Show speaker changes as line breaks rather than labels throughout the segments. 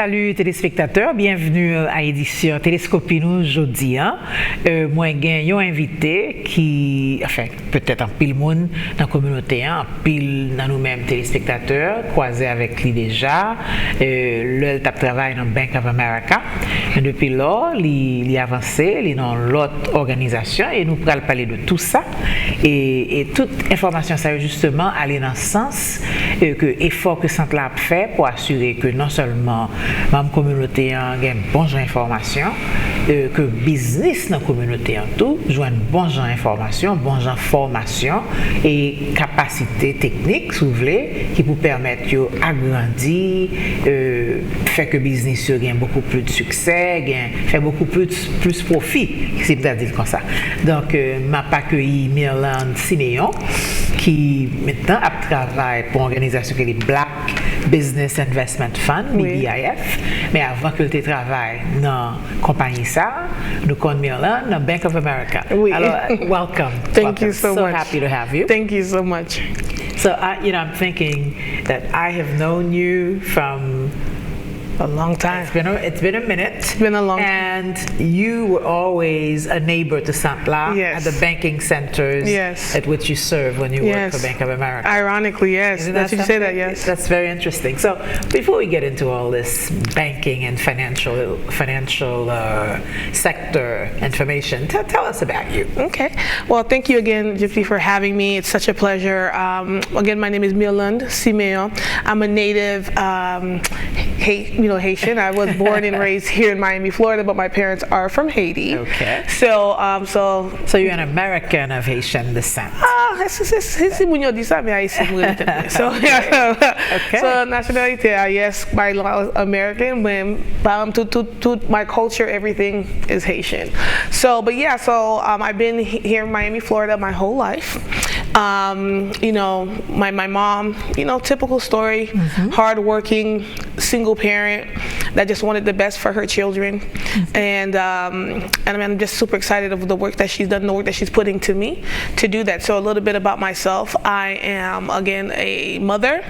salut téléspectateurs, bienvenue à l'édition Teleskopi nous aujourd'hui. Moi j'ai un invité qui, enfin peut-être un pile monde dans la communauté, un pile dans nous-mêmes téléspectateurs, croisé avec lui déjà. Le travail dans Bank of America. Et depuis là, il a avancé, il est dans l'autre organisation et nous pourrons parler de tout ça. Et toute information, ça veut justement aller dans le sens que l'effort que Sant a fait pour assurer que non seulement la communauté a une bonne information, que le dans la communauté en tout, joue une bonne information, bonne formation et capacité technique, si vous voulez, qui vous permettent d'agrandir, faire que le business gagne beaucoup plus de succès, faire beaucoup plus profit, si vous dire comme ça. Donc, m'a pas accueilli Myrlande Simeon, qui maintenant a travaillé pour une organisation qui est Black Business Investment Fund, BBIF. Mais avant que tu travailles dans la compagnie ça, nous connaissons Myrlande dans Bank of America.
Oui.
Alors, welcome.
Thank you so much.
So happy to have you.
Thank you so much.
So, I'm thinking that I have known you from
a long time.
It's been a minute.
It's been a long time.
And you were always a neighbor to Sant at the banking centers at which you serve when you work for Bank of America.
Ironically, yes. That's you say that, yes.
That's very interesting. So before we get into all this banking and financial sector information, tell us about you.
Okay. Well, thank you again, Gypsy, for having me. It's such a pleasure. Again, my name is Myrlande Simeon. I'm a native Haitian. I was born and raised here in Miami, Florida, but my parents are from Haiti.
Okay.
So
you're an American of Haitian descent.
So nationality, yes, by law American, but my culture, everything is Haitian. I've been here in Miami, Florida my whole life. My mom, typical story, hardworking, single parent that just wanted the best for her children, and I'm just super excited of the work that she's done, the work that she's putting to me to do that. So a little bit about myself. I am again a mother.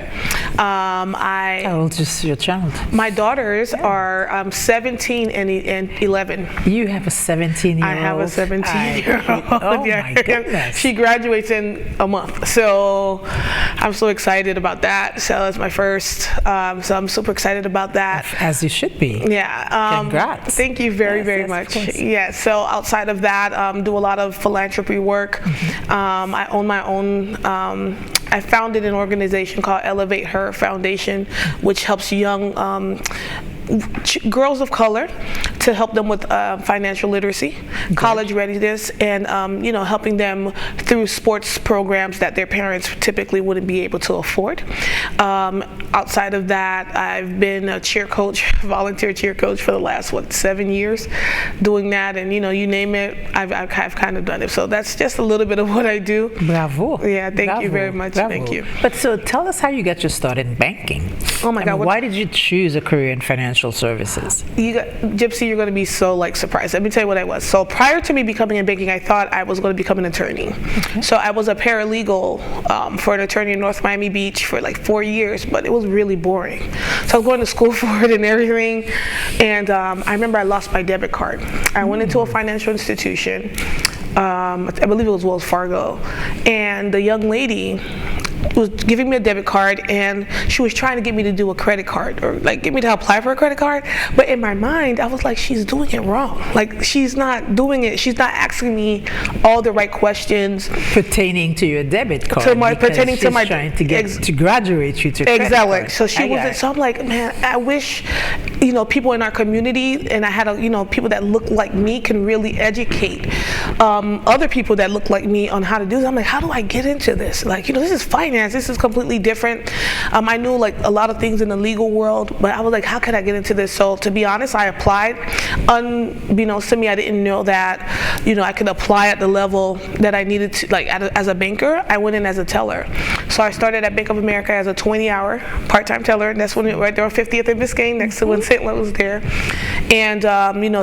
How old is your child?
My daughters are 17 and 11.
You have a 17-year-old?
I have a 17-year-old.
Oh my goodness.
She graduates in a month, so I'm so excited about that. So it's my first, so I'm super excited about that.
As you should be.
Yeah.
Congrats.
Thank you very much. Yeah. So outside of that, do a lot of philanthropy work. I own my own. I founded an organization called Elevate Her Foundation, which helps young girls of color to help them with financial literacy, college readiness, and helping them through sports programs that their parents typically wouldn't be able to afford. Outside of that, I've been a cheer coach, volunteer cheer coach for the last 7 years, doing that, and you name it, I've kind of done it. So that's just a little bit of what I do.
Bravo.
Yeah, thank you very much.
Bravo.
Thank you.
But so tell us how you got your start in banking.
Oh my God.
Why did you choose a career in financial services?
Gypsy, you're going to be so surprised. Let me tell you what I was. So prior to me becoming in banking, I thought I was going to become an attorney. Okay. So I was a paralegal for an attorney in North Miami Beach for 4 years, but it was really boring. So I was going to school for it and everything. And I remember I lost my debit card. I went into a financial institution. I believe it was Wells Fargo. And the young lady was giving me a debit card, and she was trying to get me to do a credit card, or get me to apply for a credit card. But in my mind, I was like, she's doing it wrong. She's not doing it. She's not asking me all the right questions
pertaining to your debit card.
Pertaining to my
trying to get to graduate you to credit card.
So she wasn't. So I'm like, man, I wish people in our community, and I had people that look like me can really educate other people that look like me on how to do this. I'm like, how do I get into this? This is finance. This is completely different. I knew a lot of things in the legal world, but I was like, how can I get into this? So to be honest, I applied. Unbeknownst to me, I didn't know that I could apply at the level that I needed to, as a banker. I went in as a teller. So I started at Bank of America as a 20-hour part-time teller. That's when right there on 50th and Biscayne, next to when Sant was there. And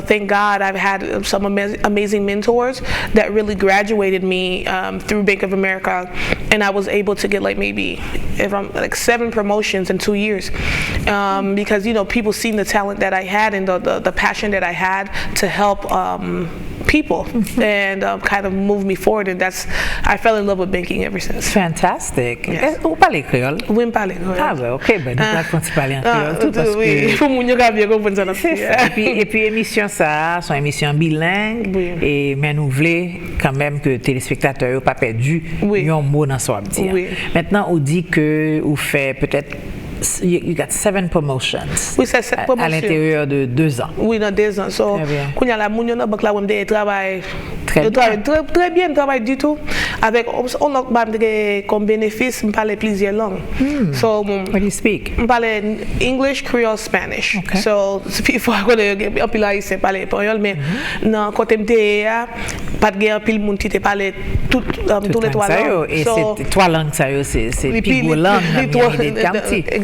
thank God I've had some amazing mentors that really graduated me through Bank of America, and I was able to get get like maybe if I'm like 7 promotions in 2 years, because people seen the talent that I had and the passion that I had to help people and kind of move me forward, and I fell in love with banking ever since.
Fantastic.
Yes.
Vous parlez créole?
Oui, je parle créole.
Ah ouais, ok, ben nous allons parler en créole tout parce
oui,
que...
faut moun yo ka bien comprendre ça.
C'est ça. Et puis émission ça, son émission bilingue,
oui.
Et mais nous voulons quand même que téléspectateurs n'ont pas perdu un mot dans ce qu'on dit.
Oui.
Maintenant, on dit que vous faites peut-être you got 7 promotions.
Oui, c'est 7 promotions.
À l'intérieur de 2 ans.
Oui, dans 2 ans. So, quand il y a la moun yo nan bank la wèm de travail très bien, travail du tout. Avec on a comme bénéfice, me parler plusieurs langues. So,
what do you speak?
Me parler English, Creole, Spanish.
Okay.
So, parfois quand un pile haïtien parler espagnol, mais dans côté m'te pas de guerre pile moun qui te parler tous les 3 langues.
Et c'est 3 langues ça c'est plus gros langue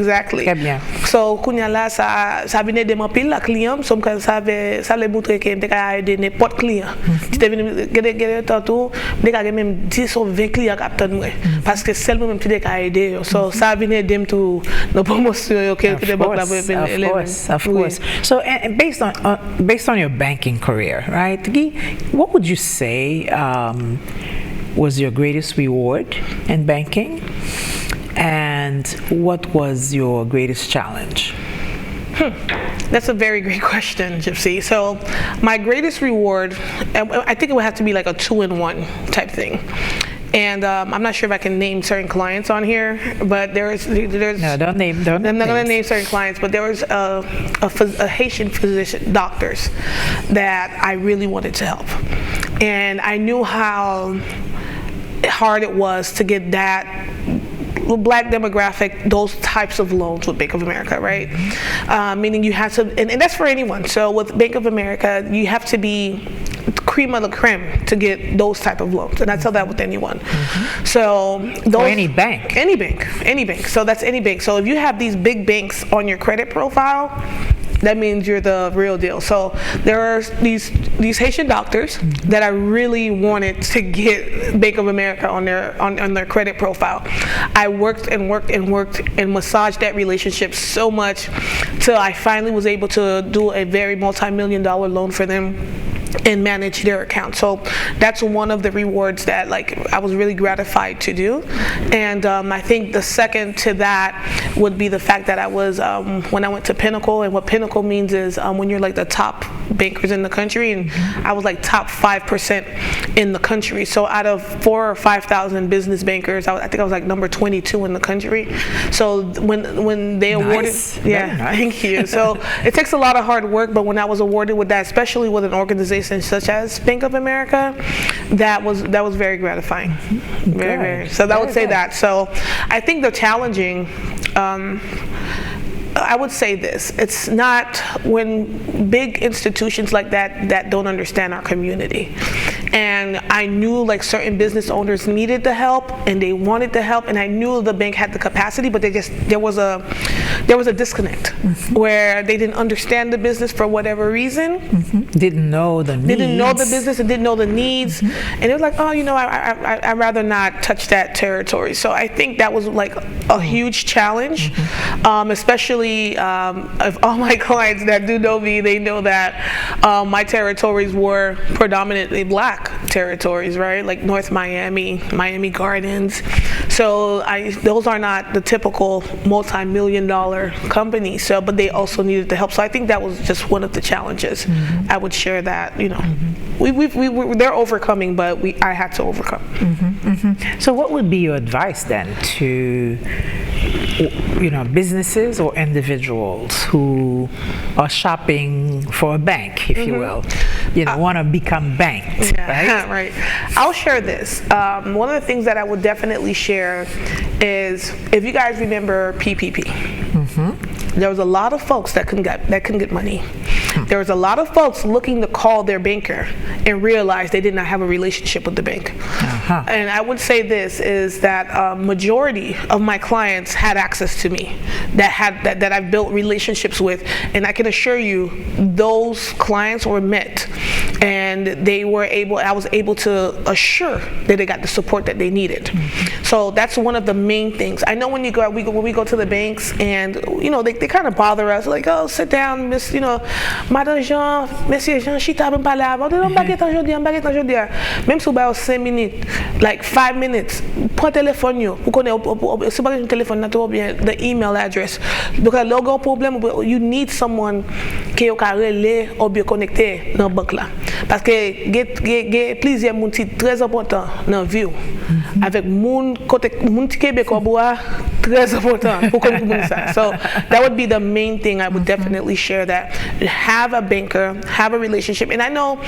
Exactly.
Très bien.
So kounya là ça venait de mon pile la client, so ça les montrer que me ka aider n'importe client. Tu te venu gade tantôt, me ka même 10 ou 20 clients capteur moi parce que seulement même tu te ka aider. So ça venait dem to no promotion que de banque là
Of course. So based on your banking career, right? What would you say was your greatest reward in banking? And what was your greatest challenge?
That's a very great question, Gypsy. So my greatest reward, I think it would have to be like a 2-in-1 type thing. And I'm not sure if I can name certain clients on here, but there's
no, don't name.
I'm not going to name certain clients, but there was a Haitian physician, doctors, that I really wanted to help. And I knew how hard it was to get that Black demographic, those types of loans with Bank of America, right? Meaning you have to, and that's for anyone. So with Bank of America, you have to be cream of the creme to get those type of loans, and I tell that with anyone. So those,
or any bank.
Any bank. So that's any bank. So if you have these big banks on your credit profile, that means you're the real deal. So there are these Haitian doctors that I really wanted to get Bank of America on their credit profile. I worked and massaged that relationship so much till I finally was able to do a very multi-million-dollar loan for them and manage their account. So that's one of the rewards that I was really gratified to do. And I think the second to that would be the fact that I was when I went to Pinnacle, and what Pinnacle means is when you're like the top bankers in the country, and I was like top 5% in the country. So out of 4,000 or 5,000 business bankers, I think I was like number 22 in the country. So when they awarded,
nice.
Thank you. So it takes a lot of hard work, but when I was awarded with that, especially with an organization such as Bank of America, that was very gratifying. Very. So I would say that. So I think the challenging, I would say this: it's not when big institutions like that don't understand our community. And I knew certain business owners needed the help and they wanted the help, and I knew the bank had the capacity, but there was a disconnect where they didn't understand the business for whatever reason.
Didn't know the needs.
They didn't know the business and didn't know the needs, and it was like, I'd rather not touch that territory. So I think that was a huge challenge, especially if all my clients that do know me, they know that my territories were predominantly Black territories, right? Like North Miami, Miami Gardens. So those are not the typical multi-million-dollar companies. So, but they also needed the help. So I think that was just one of the challenges. I would share that. They're overcoming, but I had to overcome.
So, what would be your advice then to businesses or individuals who are shopping for a bank, if you will, want to become banked, right?
Right. I'll share this. One of the things that I would definitely share is, if you guys remember PPP, there was a lot of folks that couldn't get money. There was a lot of folks looking to call their banker and realize they did not have a relationship with the bank. And I would say this is that majority of my clients had access to me, that I've built relationships with, and I can assure you those clients were met and I was able to assure that they got the support that they needed. So that's one of the main things. I know when we go to the banks, and they kind of bother us, like, oh, sit down, Miss, Madame Jean, Monsieur Jean, chita ben parler avant, on baguette aujourd'hui. Même si vous avez 5 minutes, like 5 minutes, prends téléphone yo, pour connaître, c'est pas un téléphone, ou bien the email address, because là, un problème, you need someone qui est relé ou bien connecté dans la banque là, parce que il y a plusieurs gens qui sont très importants dans la vie, avec moun québécois bois très important pour connaître ça. So that would be the main thing I would definitely share, that have a banker, have a relationship. And I know,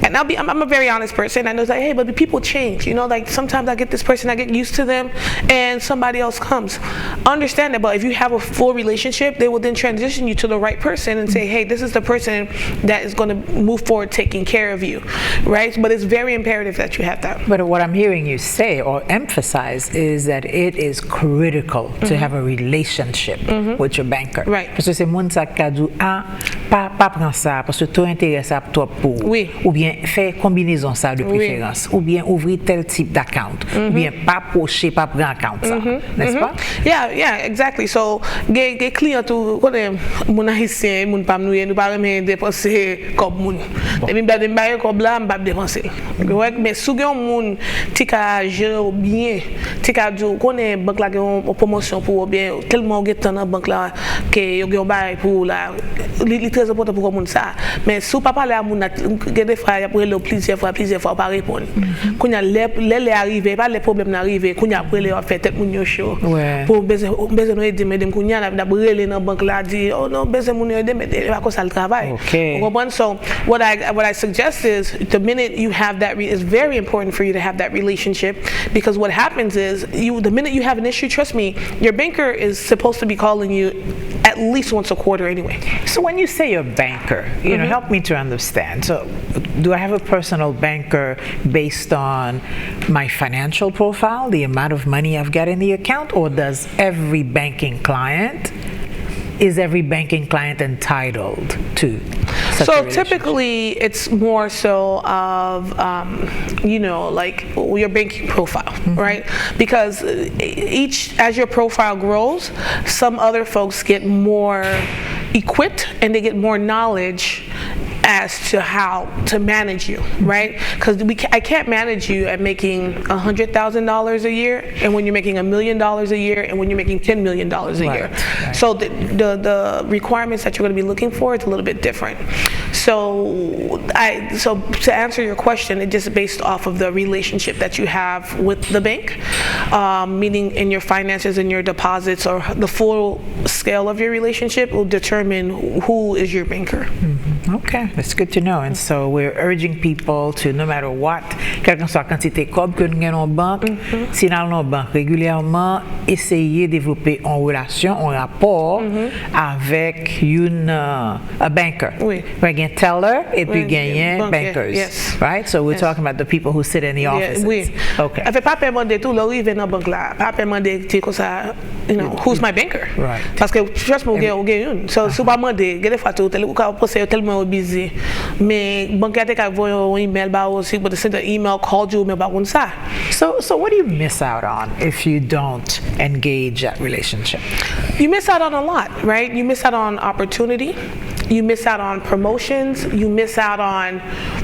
and I'm a very honest person. I know it's like, hey, but people change, like sometimes I get this person, I get used to them, and somebody else comes. Understand that, but if you have a full relationship, they will then transition you to the right person and say, hey, this is the person that is going to move forward taking care of you, right? But it's very imperative that you have that.
But what I'm hearing you say or emphasize is that it is critical to have a relationship with your banker.
Right.
Parce que c'est moun sa ka dou pas prendre ça parce que toi intéressé à toi pour.
Oui.
Ou bien faire combinaison ça de préférence, ou bien ouvrir tel type d'account, ou bien pas pocher, pas prendre account ça, n'est-ce pas?
Yeah, exactly. So, les clients tout connaît mon haïtien, mon pas nous pas même dépenser comme moun. Et même d'aller bailler comme là, pas dépenser. Mais si vous moun ti ka gérer bien, ti ka dou connaît banque là une promotion pour bien tellement get dans banque là que yo gen bail pour là, li très important pour moun ça. Mais si pas parler à moun des fois après le plusieurs fois pas répondre. Quand les arrivé, pas les problèmes n'arriver, quand après les fait tête moun yo chaud. Pour besoin nous aider madame quand n'a brûler dans banque là dit oh non besoin moun aider mais pas comme ça le travail. Vous comprenez? So what I suggest is the minute you have that it's very important for you to have that relationship, because what happens is the minute you have an issue, trust me, your banker is supposed to be calling you at least once a quarter anyway.
So when you say your banker, help me to understand. So do I have a personal banker based on my financial profile, the amount of money I've got in the account, or is every banking client entitled to such a relationship?
Typically it's more so of like your banking profile, right? Because as your profile grows, some other folks get more equipped and they get more knowledge as to how to manage you, right? Because I can't manage you at making $100,000 a year, and when you're making $1 million a year, and when you're making $10 million a year. Right. So the requirements that you're going to be looking for is a little bit different. So to answer your question, it's just based off of the relationship that you have with the bank, meaning in your finances and your deposits, or the full scale of your relationship will determine who is your banker.
Okay, that's good to know. And so we're urging people to, no matter what, quelle que soit la quantité de cob que nous avons en banque, si nous allons en banque régulièrement, essayer de développer en relation, en rapport avec a banker.
Oui.
We're going to teller et puis gagner bankers.
Yes.
Right? So we're talking about the people who sit in the offices.
Oui.
Okay.
Fait pas demander tout l'arrivée dans banque là, pas demander comme ça, who's my banker?
Right.
Parce que trust me, on gagne une. So si pas demander, des fois tout tellement busy, mais banque a été envoyé un email ba aussi, but send an email, called you, mais pas comme ça.
So what do you miss out on if you don't engage that relationship?
You miss out on a lot, right? You miss out on opportunity. You miss out on promotions. You miss out on,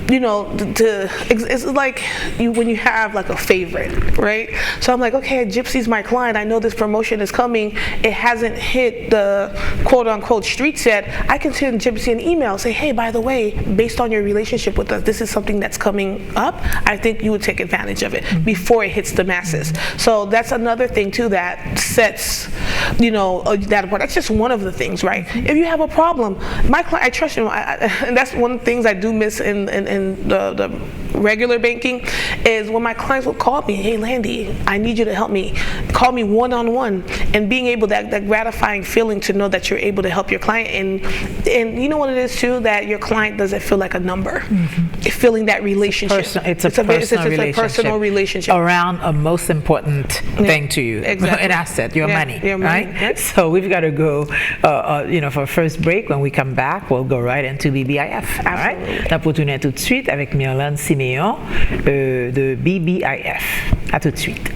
it's like when you have like a favorite, right? So I'm like, okay, Gypsy's my client. I know this promotion is coming. It hasn't hit the quote unquote streets yet. I can send Gypsy an email, say, hey, by the way, based on your relationship with us, this is something that's coming up. I think you would take advantage of it before it hits the masses. So that's another thing too that sets, that apart. That's just one of the things, right? If you have a problem, my client, I trust you, and that's one of the things I do miss in the regular banking, is when my clients will call me, hey Landy, I need you to help me. Call me one-on-one, and being able, that gratifying feeling to know that you're able to help your client, and you know what it is too, that your client doesn't feel like a number. Feeling that relationship.
It's a personal relationship
around
a most important thing to you, an asset, your money, right? Yep. So we've got to go, for a first break. When we come back, we'll go right into BBIF. All right? On retourner tout de suite avec Myrlande Simeon de BBIF. À tout de suite.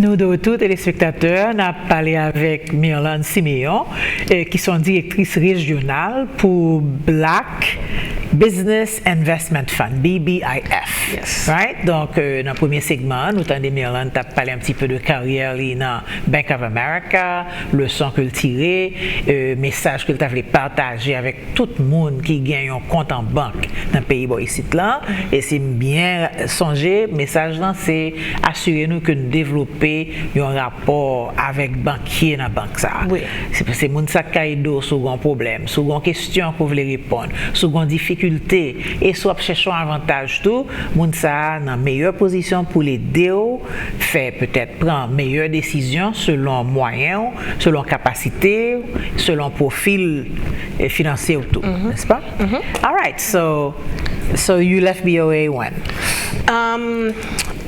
Nous de retour, téléspectateurs, on a parlé avec Myrlande Simeon, qui sont directrices régionales pour Black Business Investment Fund, BBIF.
Yes.
Right? Donc, dans le premier segment, nous avons Myrlande t'a parlé un petit peu de carrière dans Bank of America, leçon que le tiré, message que tu voulu partager avec tout le monde qui gagne un compte en banque dans le pays ici là. Et c'est bien songé, message là, c'est assurer nous que nous développons un rapport avec banquier dans la banque ça.
Oui.
C'est parce que les gens qui ont des problèmes, sur des questions qu'on veut répondre, sur des difficultés, et soit chercher un avantage tout, les gens sont dans meilleure position pour l'aider, faire peut-être prendre meilleure décision selon moyens, selon capacité, selon profil financier ou tout, n'est-ce pas? All right, so you left BOA when?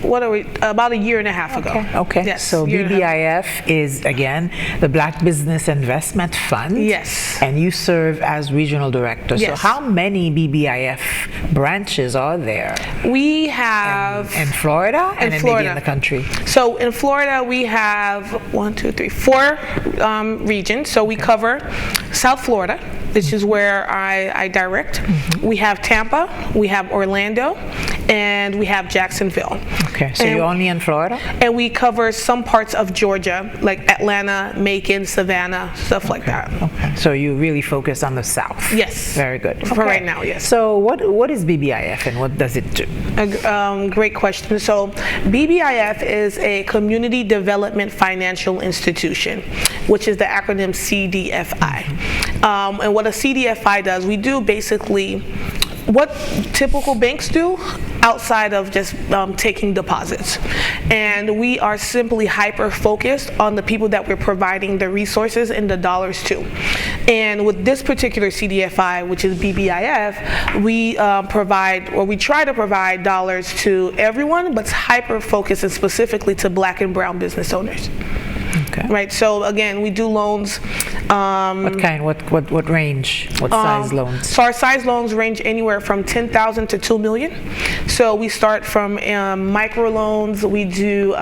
What are we? About a year and a half ago.
Okay.
Yes.
So BBIF is again the Black Business Investment Fund.
Yes.
And you serve as regional director.
Yes.
So how many BBIF branches are there?
We have
in Florida and maybe in the country.
So in Florida we have 4 regions. So we cover South Florida. This is where I direct. We have Tampa, we have Orlando, and we have Jacksonville.
Okay, so you're only in Florida?
And we cover some parts of Georgia, like Atlanta, Macon, Savannah, stuff like that.
Okay, so you really focus on the South?
Yes.
Very good.
For right now, yes.
So what is BBIF and what does it do?
Great question. So BBIF is a Community Development Financial Institution, which is the acronym CDFI. And what a CDFI does, we do basically what typical banks do outside of just taking deposits. And we are simply hyper-focused on the people that we're providing the resources and the dollars to. And with this particular CDFI, which is BBIF, we we try to provide dollars to everyone, but hyper-focused and specifically to Black and brown business owners.
Okay.
Right. So again, we do loans.
What kind? What range? What size loans?
So our size loans range anywhere from $10,000 to $2 million. So we start from micro loans. We do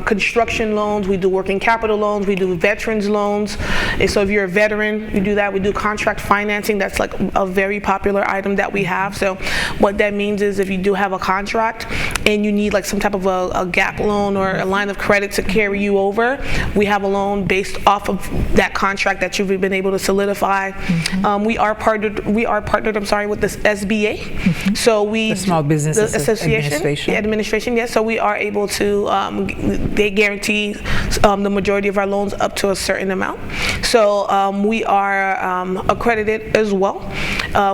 construction loans. We do working capital loans. We do veterans loans. And so if you're a veteran, we do that. We do contract financing. That's like a very popular item that we have. So what that means is if you do have a contract and you need like some type of a gap loan or a line of credit to carry you over, we have a loan based off of that contract that you've been able to solidify. We are partnered. With this SBA. So the
Small Business
Administration. Yes. So we are able to. They guarantee the majority of our loans up to a certain amount. So we are accredited as well.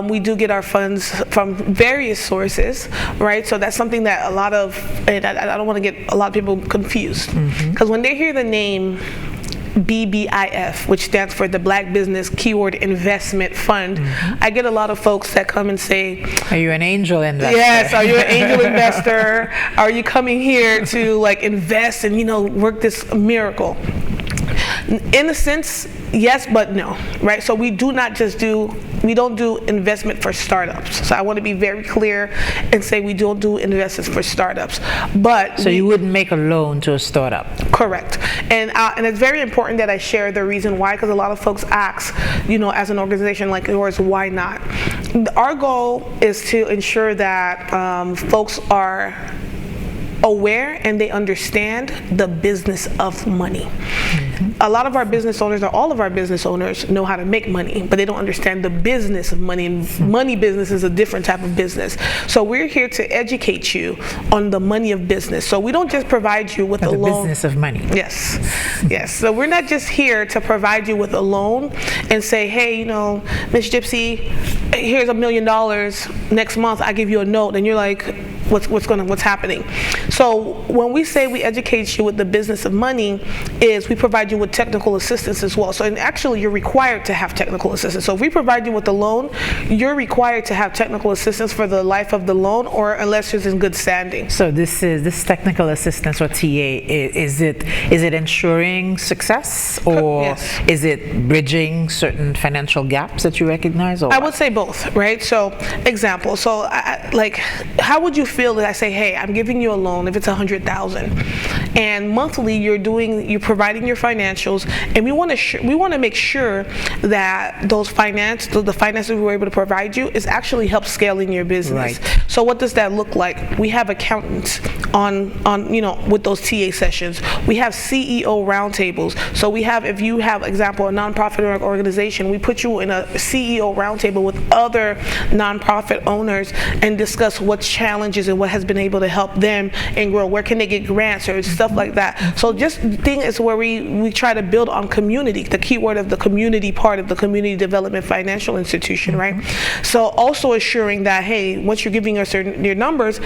We do get our funds from various sources, right? So that's something that and I don't want to get a lot of people confused, because when they hear the name BBIF, which stands for the Black Business Keyword Investment Fund, I get a lot of folks that come and say,
are you an angel investor?
Yes, are you an angel investor? Are you coming here to like invest and work this miracle? In a sense, yes, but no, right? So we don't do investment for startups. So I want to be very clear and say we don't do investments for startups. But
so you wouldn't make a loan to a startup?
Correct. And it's very important that I share the reason why, because a lot of folks ask, as an organization like yours, why not? Our goal is to ensure that folks are aware and they understand the business of money. A lot of our business owners, or all of our business owners, know how to make money, but they don't understand the business of money. And money business is a different type of business. So we're here to educate you on the money of business. So we don't just provide you with a loan.
The business of money.
Yes, yes. So we're not just here to provide you with a loan and say, hey, Miss Gypsy, here's $1 million. Next month I give you a note, and you're like, what's happening? So when we say we educate you with the business of money, is we provide you with technical assistance as well. So and actually you're required to have technical assistance. So if we provide you with the loan, you're required to have technical assistance for the life of the loan, or unless it's in good standing.
So this technical assistance, or TA, is it ensuring success, or
yes.
is it bridging certain financial gaps that you recognize? Or
I would say both, right? So example, so how would you feel that I say, hey, I'm giving you a loan if it's $100,000, and monthly you're providing your financials, and we want to make sure that the finances we were able to provide you is actually help scaling your business.
Right.
So what does that look like? We have accountants on with those TA sessions. We have CEO roundtables. So we have, if you have, example, a nonprofit organization, we put you in a CEO roundtable with other nonprofit owners and discuss what challenges and what has been able to help them and grow. Where can they get grants or stuff like that? So just the thing is where we try to build on community, the key word of the community part of the community development financial institution, right? So also assuring that, hey, once you're giving us your numbers,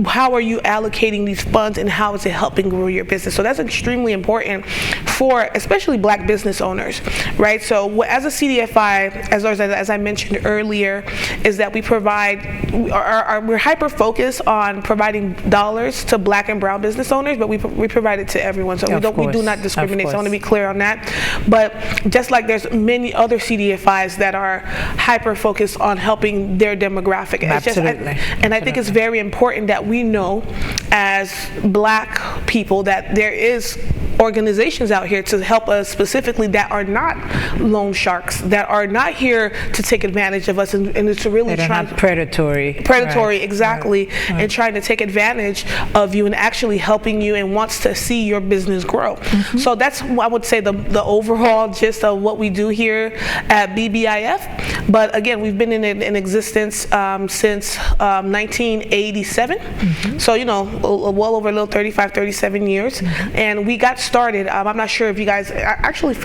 how are you allocating these funds and how is it helping grow your business? So that's extremely important for especially Black business owners, right? So as a CDFI, as I mentioned earlier, is that we provide, we're hyper focused on providing dollars to Black and brown business owners, but we provide it to everyone. So we do not discriminate. So I want to be clear on that. But just like there's many other CDFIs that are hyper focused on helping their demographic.
Absolutely.
I think it's very important that we know as Black people that there is organizations out here to help us specifically that are not loan sharks, that are not here to take advantage of us, and it's really
trying to predatory,
right. Exactly, right. And trying to take advantage of you and actually helping you and wants to see your business grow. So that's, I would say, the overall gist of what we do here at BBIF. But again, we've been in existence since 1987. So well over a little 37 years, and we got started. I'm not sure if you guys actually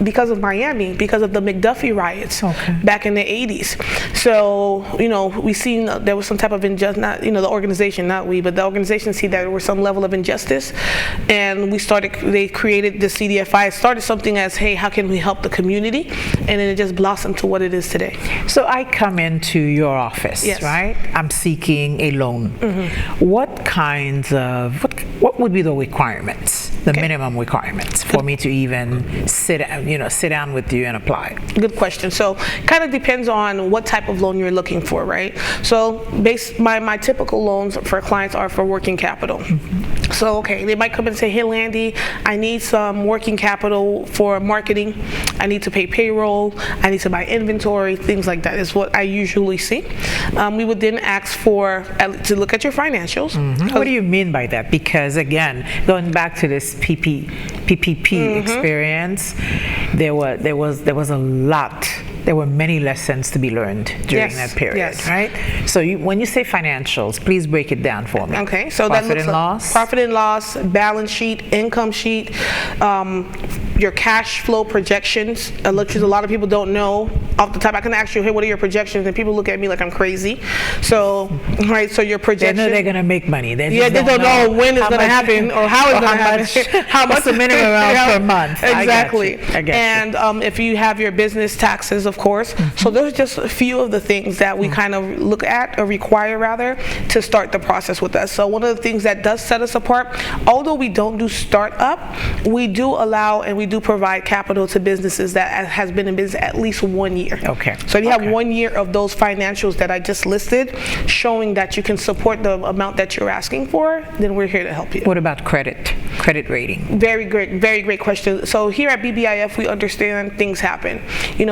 because of Miami, because of the McDuffie riots back in the 80s. So we seen there was some type of injustice. Not the organization, not we, but the organization see that there was some level of injustice, and they created the CDFI. It started something as, hey, how can we help the community, and then it just blossomed to what it is today.
So I come into your office,
yes.
right? I'm seeking a loan. What kinds of what would be the requirements, the minimum requirements for me to even sit down with you and apply?
Good question. So kind of depends on what type of loan you're looking for, right? So my typical loans for clients are for working capital. So they might come and say, hey, Landy, I need some working capital for marketing. I need to pay payroll. I need to buy inventory. Things like that is what I usually see. We would then ask to look at your financials.
What do you mean by that? Because again, going back to this PPP experience, there was a lot. There were many lessons to be learned during that period, right? So when you say financials, please break it down for me.
Okay, so that looks like profit and loss, balance sheet, income sheet, your cash flow projections, which a lot of people don't know off the top. I can ask you, hey, what are your projections? And people look at me like I'm crazy. So, right, so your projections.
They know they're going to make money. They
don't know when it's going to happen or how it's going to happen.
How much the minimum amount per month.
Exactly.
I get you.
And if you have your business taxes, of course. So those are just a few of the things that we kind of look at, or require rather, to start the process with us. So one of the things that does set us apart, although we don't do startup, we do allow and we do provide capital to businesses that has been in business at least 1 year.
Okay.
So if you have 1 year of those financials that I just listed, showing that you can support the amount that you're asking for, then we're here to help you.
What about credit rating?
Very great question. So here at BBIF, we understand things happen.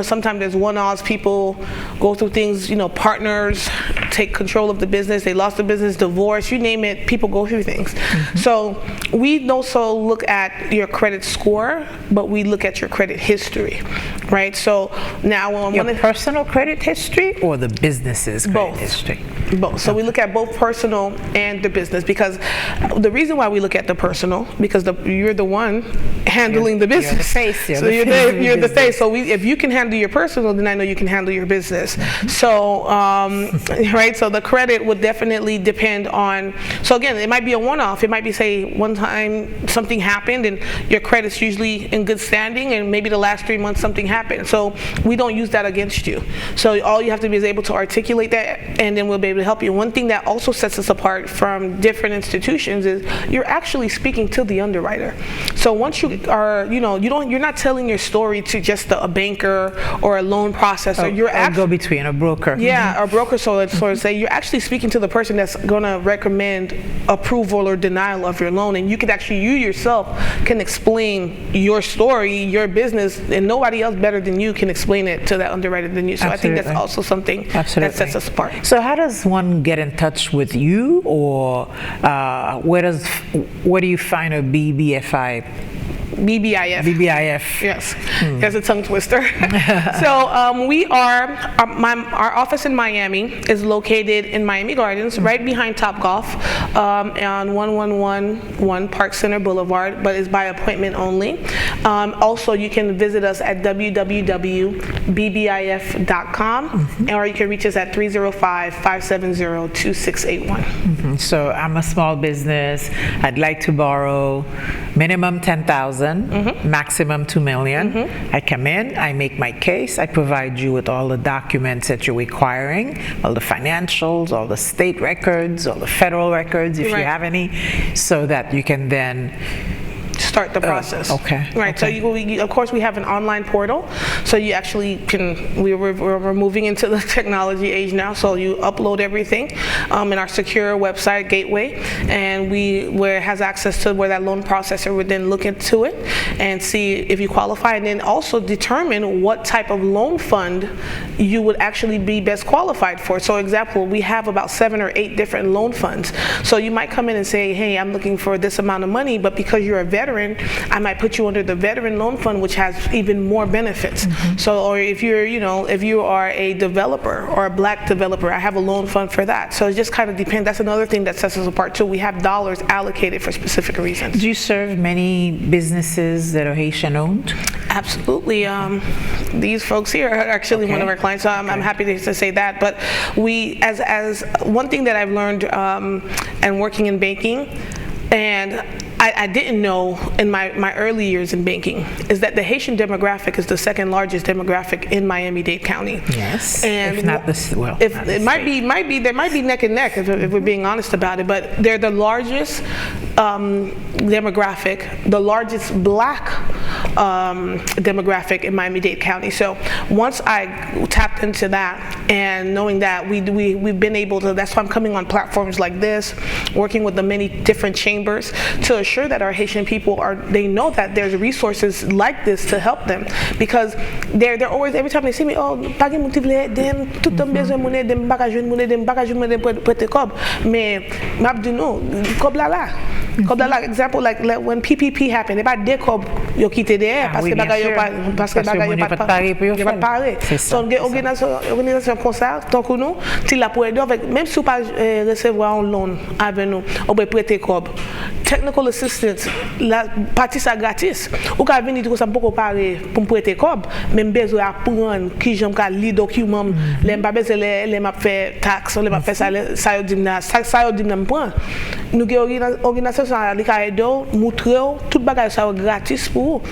Sometimes there's one-offs, people go through things, partners take control of the business, they lost the business, divorce, you name it, people go through things. So we also look at your credit score, but we look at your credit history, right? So now
your personal credit history or the business's credit history?
Both. So we look at both personal and the business, because the reason why we look at the personal, because you're the one handling the business.
You're the face.
So you're the face. So if you can handle your personal, then I know you can handle your business. So right. So the credit would definitely depend on. So again, it might be a one-off. It might be, say, one time something happened and your credit's usually in good standing, and maybe the last 3 months something happened. So we don't use that against you. So all you have to be is able to articulate that, and then we'll be able to help you. One thing that also sets us apart from different institutions is you're actually speaking to the underwriter. So once you are, you're not telling your story to just a banker or a loan processor. You're actually
go between a broker.
Yeah, a broker. So say you're actually speaking to the person that's going to recommend approval or denial of your loan, and you yourself can explain your story, your business, and nobody else better than you can explain it to that underwriter than you. So I think that's also something that sets us apart.
So how does one get in touch with you, or where do you find a BBIF?
Yes. There's a tongue twister. So our office in Miami is located in Miami Gardens, right behind Top Golf, on 1111 Park Center Boulevard, but it's by appointment only. Also, you can visit us at www.bbif.com, or you can reach us at 305-570-2681.
So I'm a small business. I'd like to borrow minimum $10,000. Maximum $2 million. I come in, I make my case, I provide you with all the documents that you're requiring, all the financials, all the state records, all the federal records, if you have any, so that you can then
start the process.
Okay.
Right.
Okay.
So of course we have an online portal, so you actually can. We're moving into the technology age now. So you upload everything in our secure website gateway, and where it has access to where that loan processor would then look into it and see if you qualify, and then also determine what type of loan fund you would actually be best qualified for. So example, we have about 7 or 8 different loan funds. So you might come in and say, hey, I'm looking for this amount of money, but because you're a veteran, I might put you under the veteran loan fund, which has even more benefits. So, or if you are a developer or a black developer, I have a loan fund for that. So it just kind of depends. That's another thing that sets us apart too. We have dollars allocated for specific reasons.
Do you serve many businesses that are Haitian owned?
Absolutely. These folks here are actually one of our clients, so I'm happy to say that. But we, as one thing that I've learned and working in banking, and I didn't know in my early years in banking, is that the Haitian demographic is the second largest demographic in Miami-Dade County.
Yes.
And
if not this, well,
if it might be there might be neck and neck if we're being honest about it, but they're the largest demographic, the largest black demographic in Miami-Dade County. So once I tapped into that, and knowing that we've been able to, that's why I'm coming on platforms like this, working with the many different chambers to assure that our Haitian people they know that there's resources like this to help them, because they're always, every time they see me, pas gen moun ti vle dem, tout an besoin moun dem, baka joun moun dem prete kob, mais map di nou, kob la. Example, like when PPP happened, they pas de kob yo kite de parce que bagay yo pas pare. So organisation comme ça, tant que nous, ti la pour aider avec, même si ou pas recevoir un loan avec nous, ou peut prêter kob. Technical assistance, la partie ça gratis. Ou ka venir dire ça beaucoup parler pour me prêter kob, même besoin apprendre qui j'aime ka li document, les pas besoin les m'a fait taxe, les m'a fait ça yo dimna prend. Nous organisation ça li ka aider montrer tout bagage ça gratis pour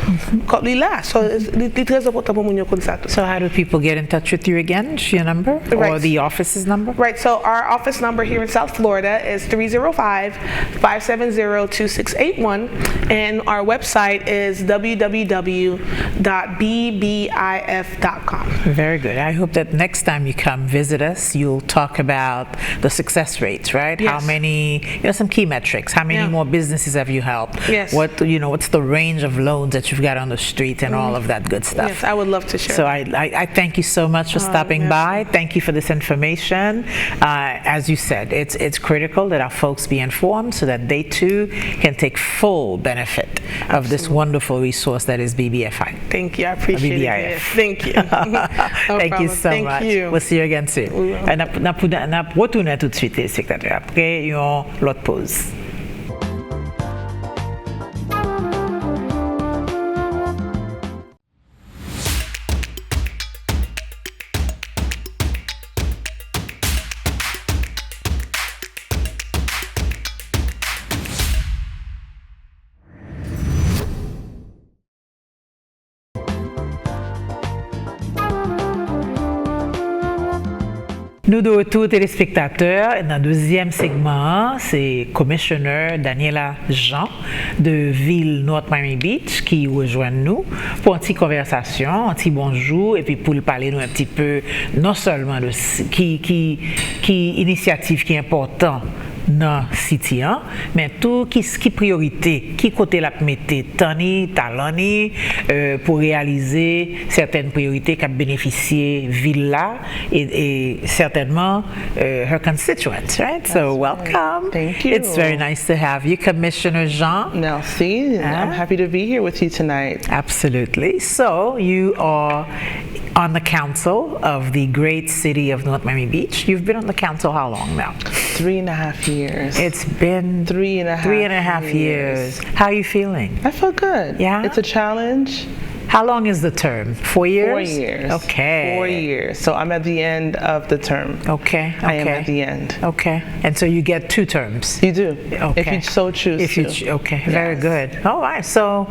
comme là. So it's très important pour nous comme ça.
So how do people get in touch with you again? Your number or the office's number?
Right. So our office number here in South Florida is 305-570 630-2681, and our website is www.bbif.com.
Very good. I hope that next time you come visit us, you'll talk about the success rates, right?
Yes.
How many, some key metrics. How many more businesses have you helped?
Yes.
What's the range of loans that you've got on the street and all of that good stuff?
Yes, I would love to share.
So I thank you so much for stopping by. Thank you for this information. As you said, it's critical that our folks be informed so that they too can take full benefit of this wonderful resource that is BBFI.
Thank you. I appreciate it. Thank you.
Thank you so much.
You.
We'll see you again soon. On retourne tout de suite, téléspectateurs, après l'autre pause. Nous de retour téléspectateurs, dans le deuxième segment, c'est Commissioner Daniela Jean de ville North Miami Beach qui rejoint nous pour une petite conversation, un petit bonjour et puis pour parler nous un petit peu non seulement de qui initiative qui est important dans City, mais tout qui priorité, qui côté la mettre tani, talani pour réaliser certaines priorités qui bénéficier ville là et certainement her constituents, right? So welcome.
Thank you.
It's very nice to have you, Commissioner Jean.
Merci. I'm happy to be here with you tonight.
Absolutely. So you are on the council of the great city of North Miami Beach. You've been on the council how long now?
3.5 years.
It's been 3.5 years. How are you feeling?
I feel good.
Yeah?
It's a challenge.
How long is the term? 4 years?
4 years.
Okay.
4 years. So I'm at the end of the term.
Okay.
I am at the end.
Okay. And so you get 2 terms?
You do.
Okay.
If you so choose to.
Okay. Yes. Very good. All right. So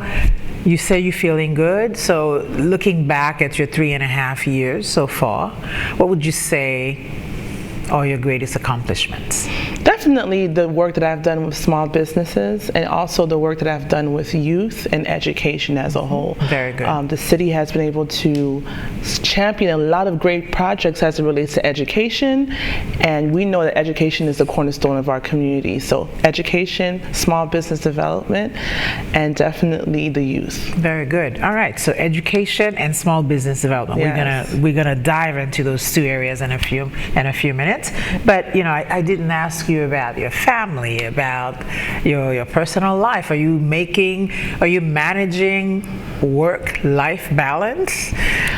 you say you're feeling good. So looking back at your 3.5 years so far, what would you say are your greatest accomplishments?
Definitely the work that I've done with small businesses and also the work that I've done with youth and education as a whole.
Very good.
The city has been able to champion a lot of great projects as it relates to education, and we know that education is the cornerstone of our community. So education, small business development, and definitely the youth.
Very good. All right. So education and small business development.
Yes.
We're gonna dive into those 2 areas in a few minutes. But I didn't ask you about your family, about your personal life. Are you managing work-life balance?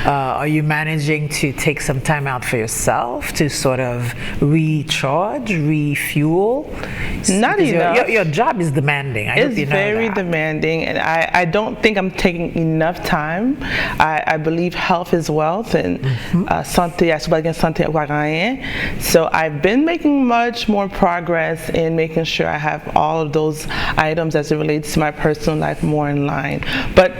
Are you managing to take some time out for yourself to sort of recharge, refuel?
Not enough.
Your job is demanding.
It's very demanding, and I don't think I'm taking enough time. I believe health is wealth, and santé, santé. So I've been making much more progress in making sure I have all of those items as it relates to my personal life more in line. But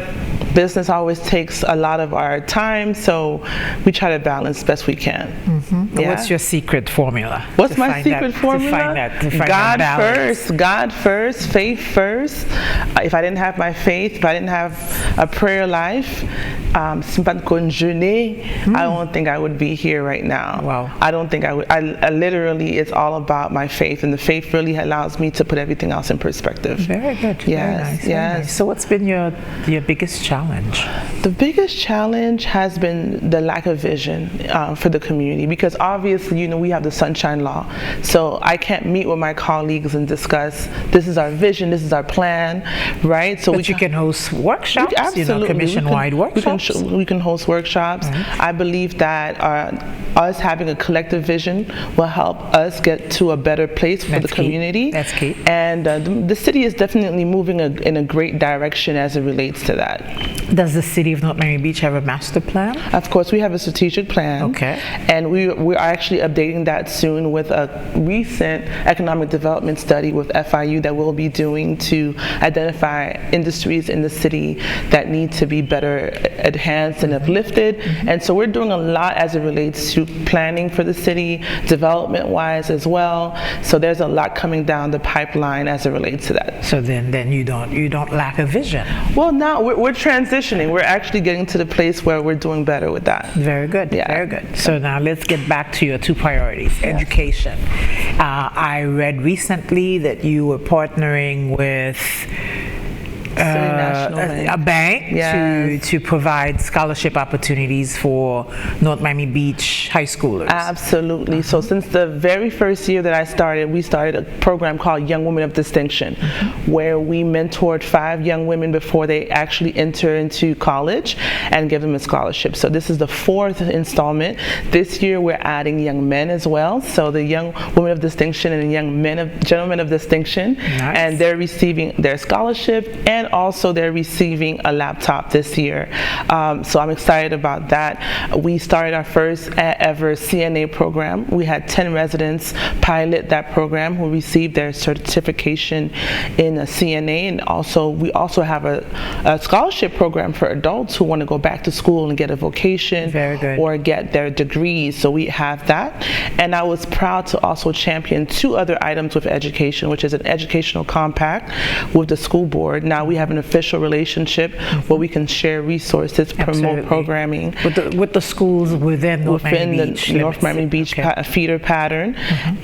business always takes a lot of our time, so we try to balance best we can.
Yeah? What's your secret formula?
What's my secret formula? God first, faith first. If I didn't have my faith, if I didn't have a prayer life, I don't think I would be here right now.
Wow.
I don't think I would. I literally, it's all about my faith, and the faith really allows me to put everything else in perspective.
Very good.
Yes.
Very nice.
Yes.
Very nice. So what's been your biggest challenge?
The biggest challenge has been the lack of vision for the community, because obviously, we have the Sunshine Law. So I can't meet with my colleagues and discuss, this is our vision, this is our plan, right? So
you can host workshops,
absolutely.
Commission-wide workshops.
We can host workshops.
Right.
I believe that us having a collective vision will help us get to a better place for the community.
That's key.
And the city is definitely moving in a great direction as it relates to that.
Does the city of North Miami Beach have a master plan?
Of course, we have a strategic plan.
Okay.
And we we're actually updating that soon with a recent economic development study with FIU that we'll be doing to identify industries in the city that need to be better enhanced and uplifted. And so we're doing a lot as it relates to planning for the city, development-wise as well. So there's a lot coming down the pipeline as it relates to that.
So then you don't lack a vision.
Well, now we're transitioning. We're actually getting to the place where we're doing better with that.
Very good.
Yeah.
Very good. So now let's get back to your 2 priorities.
Yes.
Education. I read recently that you were partnering with a bank
Yes.
to provide scholarship opportunities for North Miami Beach high schoolers.
Absolutely. So since the very first year that I started, we started a program called Young Women of Distinction, where we mentored 5 young women before they actually enter into college and give them a scholarship. So this is the 4th installment. This year we're adding young men as well. So the Young Women of Distinction and the Gentlemen of Distinction.
Nice.
And they're receiving their scholarship, and also they're receiving a laptop this year. So I'm excited about that. We started our first ever CNA program. We had 10 residents pilot that program who received their certification in a CNA, and we also have a scholarship program for adults who want to go back to school and get a vocation.
Very good.
Or get their degrees. So we have that. And I was proud to also champion 2 other items with education, which is an educational compact with the school board. Now we have an official relationship where we can share resources, promote programming
with the schools within North Miami Beach.
The North Miami Beach feeder pattern.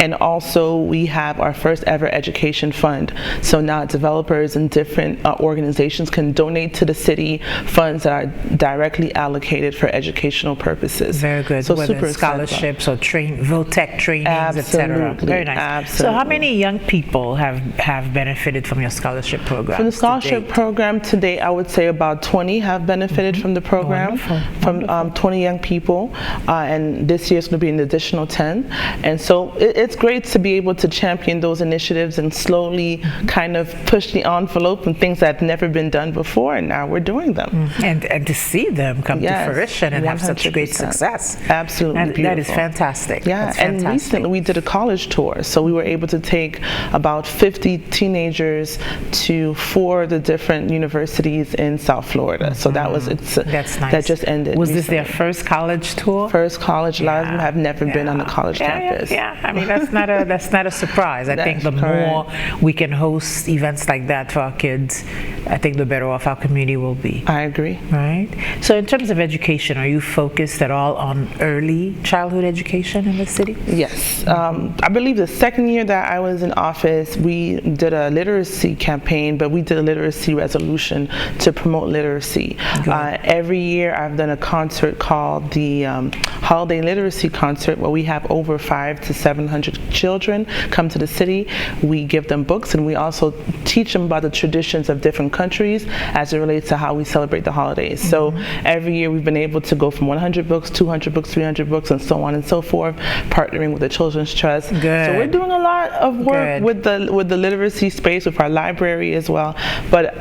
And also we have our first ever education fund. So now developers and different organizations can donate to the city funds that are directly allocated for educational purposes.
Very good.
So
whether
super
scholarships or VOTEC trainings, etc. Very nice.
Absolutely.
So how many young people have benefited from your scholarship program?
From the scholarship program today, I would say about 20 have benefited from the program. From 20 young people, and this year it's going to be an additional 10. And so it's great to be able to champion those initiatives and slowly kind of push the envelope and things that have never been done before, and now we're doing them.
And to see them come to fruition and 100%. Have such great success.
Absolutely.
That is fantastic.
Yeah,
That's
and
fantastic.
recently we did a college tour, so we were able to take about 50 teenagers to 4 of the different universities in South Florida. So that's nice. That just ended.
Was this their first college tour?
First college. A lot of them have never been on a college campus.
Yeah. I mean, that's not a surprise. I think the more we can host events like that for our kids, I think the better off our community will be.
I agree.
Right. So in terms of education, are you focused at all on early childhood education in the city?
Yes. I believe the second year that I was in office, we did a literacy campaign, but we did a literacy resolution to promote literacy. Every year I've done a concert called the Holiday Literacy Concert, where we have over 500 to 700 children come to the city. We give them books, and we also teach them about the traditions of different countries as it relates to how we celebrate the holidays. So every year we've been able to go from 100 books, 200 books, 300 books, and so on and so forth, partnering with the Children's Trust.
Good.
So we're doing a lot of work with the literacy space, with our library as well. But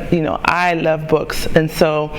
I love books, and so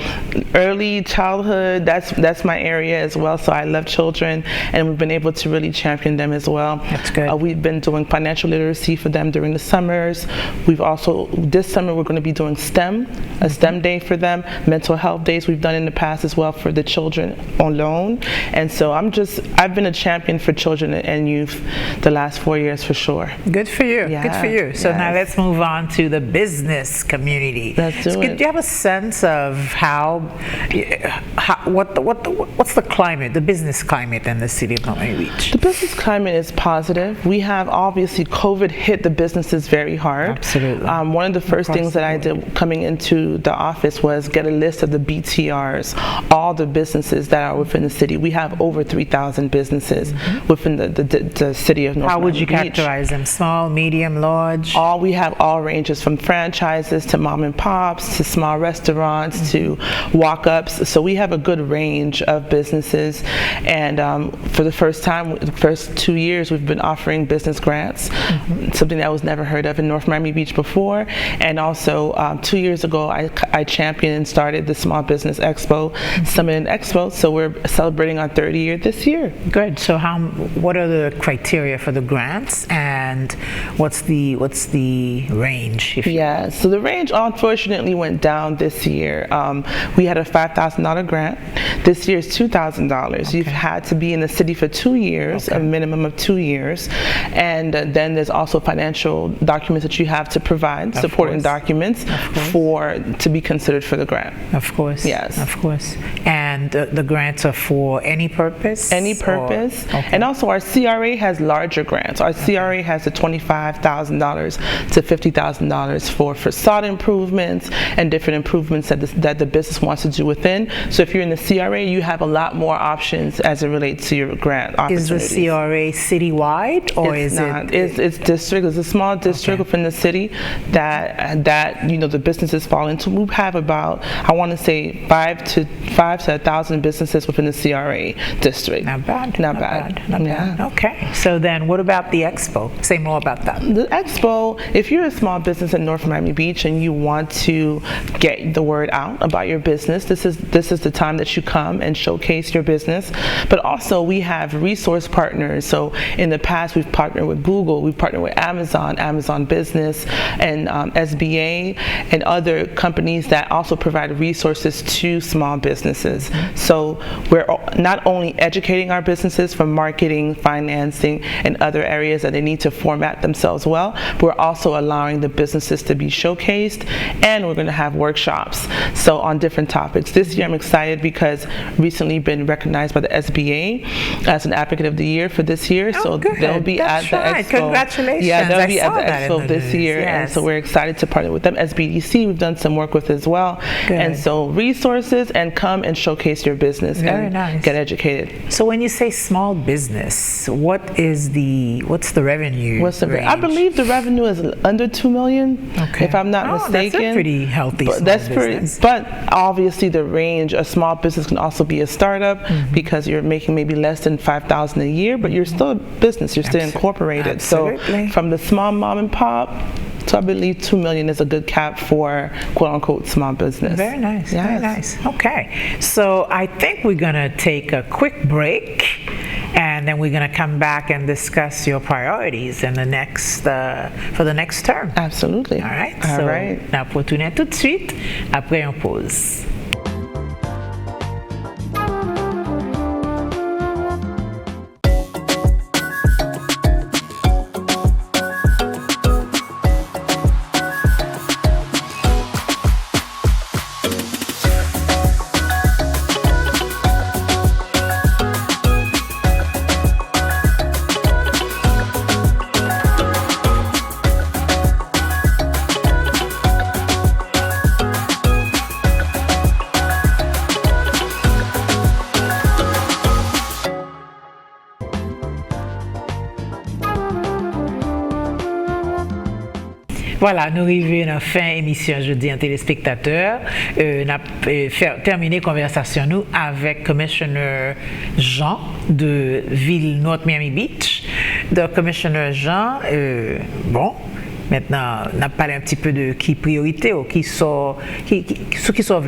early childhood, that's my area as well. So I love children, and we've been able to really champion them as well.
That's good.
We've been doing financial literacy for them during the summers. We've also, this summer, we're going to be doing STEM, a STEM day for them. Mental health days we've done in the past as well for the children alone. And so I've been a champion for children and youth the last 4 years for sure.
Good for you.
Yeah.
Good for you. So now let's move on to the business community.
Let's do it.
Do you have a sense of what's the climate, the business climate in the city of North Miami Beach?
The business climate is positive. We have, obviously, COVID hit the businesses very hard.
Absolutely.
One of the first things that I did coming into the office was get a list of the BTRs, all the businesses that are within the city. We have over 3,000 businesses within the city of North Miami Beach.
How would you characterize them? Small, medium, large?
We have all ranges, from franchises to mom mom and pops to small restaurants to walk-ups. So we have a good range of businesses, and for the first time, the first 2 years, we've been offering business grants, something that was never heard of in North Miami Beach before. And also 2 years ago, I championed and started the Small Business Expo, Summit and Expo. So we're celebrating our 30th year this year.
Good. So what are the criteria for the grants, and what's the range?
Yeah, so the range unfortunately went down this year. We had a $5,000 grant. This year is $2,000. You've had to be in the city for 2 years, a minimum of 2 years, and then there's also financial documents that you have to provide, supporting documents to be considered for the grant.
Of course.
Yes.
Of course. And the grants are for any purpose?
Any purpose. And also our CRA has larger grants. Our CRA has the $25,000 to $50,000 for facade improvements and different improvements that the business wants to do within. So if you're in the CRA, you have a lot more options as it relates to your grant opportunities.
Is the CRA citywide, or
it's not? It's district. It's a small district within the city that the businesses fall into. We have about, I want to say, 5 to 1,000 businesses within the CRA district.
Not bad.
Not bad.
Okay. So then, what about the expo? Say more about that.
The expo, if you're a small business in North Miami Beach and you want to get the word out about your business, this is the time that you come and showcase your business. But also we have resource partners. So in the past we've partnered with Google, we've partnered with Amazon Business, and SBA, and other companies that also provide resources to small businesses. So we're not only educating our businesses from marketing, financing, and other areas that they need to format themselves well, but we're also allowing the businesses to be showcased, and we're going to have workshops on different topics. This year I'm excited because recently been recognized by the SBA as an Advocate of the Year for this year. So they'll be at the expo.
Congratulations.
Yeah, they'll be at the expo this year, and so we're excited to partner with them. SBDC, we've done some work with as well. And so resources, and come and showcase your business and get educated.
So when you say small business, what's the revenue?
I believe the revenue is under $2 million, if I'm not mistaken.
That's a pretty healthy business.
But obviously the range, a small business can also be a startup, because you're making maybe less than $5,000 a year, but you're still a business, you're still incorporated.
Absolutely.
So from the small mom and pop, so I believe $2 million is a good cap for quote-unquote small business.
Very nice. Very nice. Okay, so I think we're going to take a quick break, and then we're going to come back and discuss your priorities in the next for the next term.
Absolutely.
All right.
All right.
On va retourner tout de suite après une pause. Voilà, nous arrivons à la fin émission jeudi en téléspectateur. Nous avons terminé la conversation nous avec Commissioner Jean de Ville North Miami Beach. Donc, Commissioner Jean, maintenant, on a parlé un petit peu de qui priorité ou qui sauve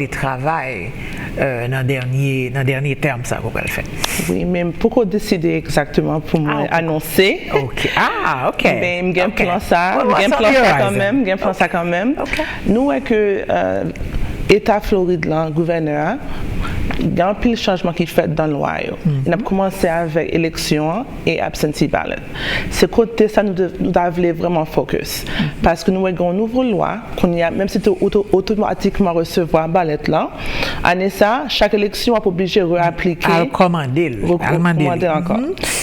le travail dans le dernier terme, ça, qu'on va le faire.
Oui, mais pourquoi décider exactement pour annoncer?
OK. OK.
Mais j'ai un plan ça quand même. Nous, avec l'État Floride, le gouverneur, il y a un peu de changement qui est fait dans le loi. On a commencé avec élection et absentee ballot. Ce côté, ça nous devons vraiment focus. Parce que nous avons une nouvelle loi, même si tu automatiquement recevoir ballot là, année ça, chaque élection, on est obligé de réappliquer.
À recommander
Encore.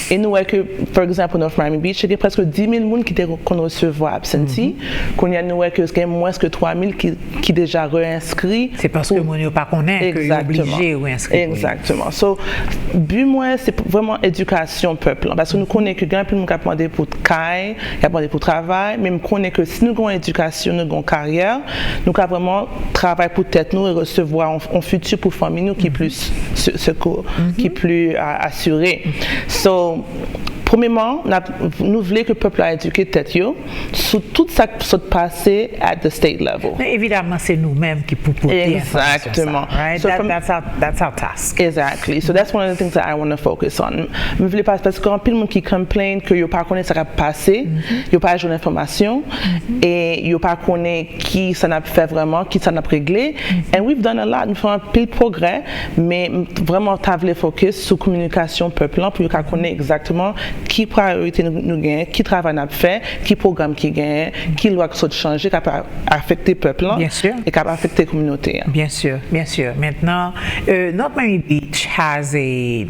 Et nous voyons que, par exemple, North Miami Beach, il y a presque 10 000 personnes qui ont recevoir absentee. Qu'on y a nous voyons que c'est moins que 3 000 qui déjà réinscrits.
C'est parce que nous ne pas connaître que obligé ou inscrit.
Exactement. So, but moi, c'est vraiment éducation peuple. Parce que nous connaissons que grand monde qui a demandé pour caille, qui a demandé pour travail, mais nous connaissons que si nous avons éducation, nous avons carrière, nous avons vraiment travail pour tête nous et recevoir un futur pour famille nous qui est plus secours, qui est plus assuré. So, premièrement, nous voulons que le peuple a éduqué tête sur tout ça qui s'est passé at the state level.
Mais évidemment, c'est nous-mêmes qui pouvons porter
exactement.
Ça, right?
So
that's our task.
Exactly. So that's one of the things that I want to focus on. Je voulais pas parce qu'il y a plein de monde qui complain que yo pas connaît ça qui passé, yo pas journée d'information et yo pas connaît qui ça n'a fait vraiment, qui ça n'a réglé. And we've done a lot. Nous faisons un peu de progrès, mais vraiment t'as voulu focus sur communication peuple pour qu'on connaisse exactement qui priorité nous gagne, qui travail n'a fait, qui programme qui gagne, qui loi qui sont changer, qui peut affecter peuple
bien sûr
et qui peut affecter communauté.
Bien sûr, bien sûr. Maintenant, North Miami Beach has a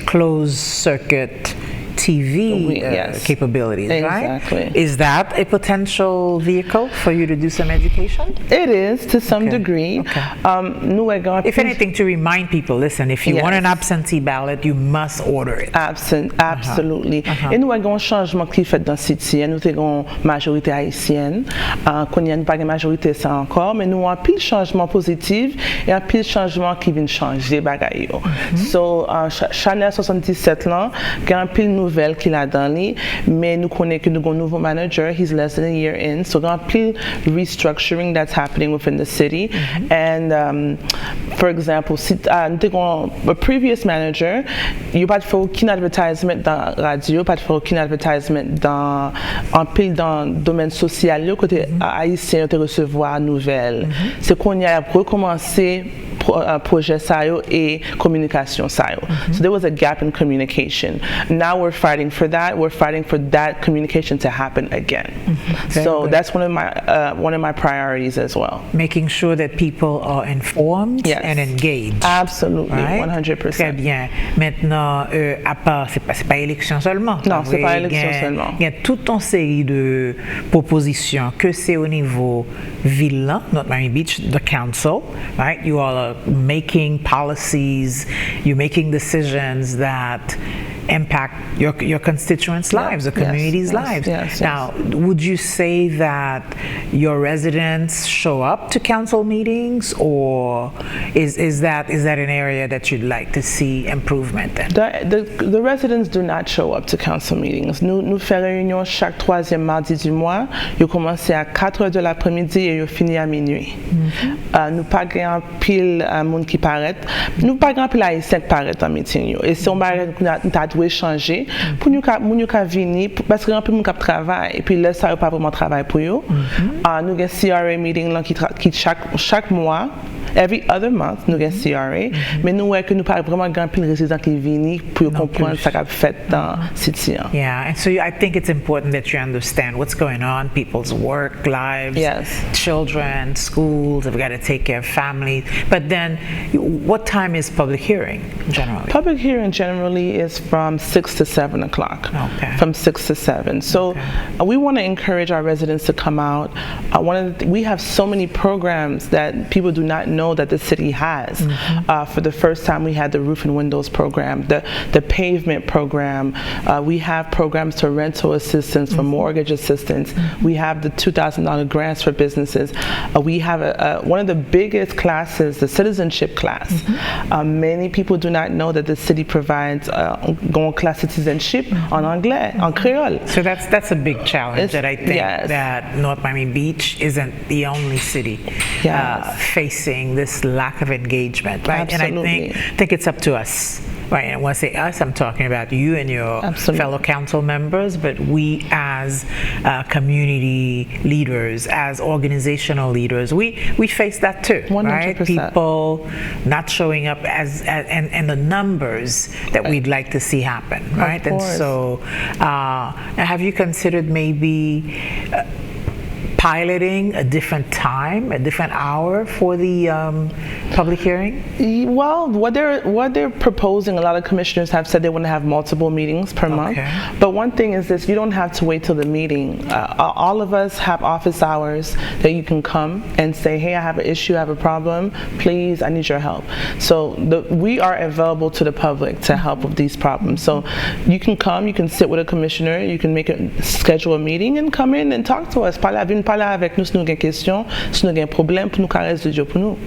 closed circuit TV capabilities,
exactly.
Right? Is that a potential vehicle for you to do some education?
It is to some degree.
Okay. If anything, to remind people, listen, if you want an absentee ballot, you must order it.
Absolutely. Et nous avons un changement qui est fait dans le city. Nous avons une majorité haïtienne. Qu'on n'y a pas de majorité ça encore, mais nous avons un pile changement positif et un pile changement qui vient changer bagaille. So, Chanel 77 là, il y a un pile nouvelle qu'il a dans lui, mais nous connaissons que nous avons un nouveau manager, he's less than a year in, so there are plenty restructuring that's happening within the city. And for example, a previous manager, il n'y a pas de fait aucun advertisement dans la radio, pas de fait aucun advertisement dans le domaine social, côté haïtien, de recevoir nouvelles. C'est qu'on y a recommencé projet SAIO et communication SAIO. So there was a gap in communication. Now we're fighting for that. We're fighting for that communication to happen again. So that's one of my priorities as well.
Making sure that people are informed and engaged.
Absolutely,
right?
100%.
Très bien. Maintenant, à part, c'est pas élection seulement.
Non, c'est pas élection seulement.
Il y a toute une série de propositions que c'est au niveau ville, North Miami Beach, the council, right? You all are making policies, you're making decisions that impact your constituents' lives, the community's lives. Now, would you say that your residents show up to council meetings, or is that an area that you'd like to see improvement in?
The residents do not show up to council meetings. Nous faisons réunion chaque troisième mardi du mois. Ils commencent à 4 heures de l'après-midi et ils finissent à minuit. Nous pas grand pile monde qui paraît. Nous pas grand pile haïtien qui paraît dans meeting. Et si on va doit changer pour nous venir parce que un peu mon cap travail et puis là ça n'a pas vraiment travail pour eux. Nous avons CRA meeting là qui chaque mois. Every other month, nous avons CRA, mais nous voyons que nous pas vraiment grand pile résidents qui viennent pour comprendre ce qu'a fait dans le city.
Yeah, and so I think it's important that you understand what's going on, people's work lives, children, schools. They've got to take care of families. But then, what time is public hearing generally?
Public hearing generally is from 6 to 7 o'clock.
Okay.
From 6 to 7. So we want to encourage our residents to come out. We have so many programs that people do not know that the city has. For the first time, we had the roof and windows program, the pavement program. We have programs for rental assistance, for mortgage assistance. We have the $2,000 grants for businesses. We have one of the biggest classes, the citizenship class. Many people do not know that the city provides class citizenship en anglais, en Creole.
So that's a big challenge that I think that North Miami Beach isn't the only city facing this lack of engagement, right?
Absolutely.
And I think it's up to us. Right, and when I say us, I'm talking about you and your fellow council members, but we as community leaders, as organizational leaders, we face that too,
100%.
right? People not showing up and the numbers that we'd like to see happen, right? And so, have you consideed maybe piloting a different time, a different hour for the public hearing?
Well, what they're proposing, a lot of commissioners have said they want to have multiple meetings per month. But one thing is this: you don't have to wait till the meeting. All of us have office hours that you can come and say, "Hey, I have an issue, I have a problem. Please, I need your help." So we are available to the public to help with these problems. So you can come, you can sit with a commissioner, you can schedule a meeting and come in and talk to us. Parler avec nous si nous avons des questions, si nous avons des problèmes, pour nous résoudre pour nous.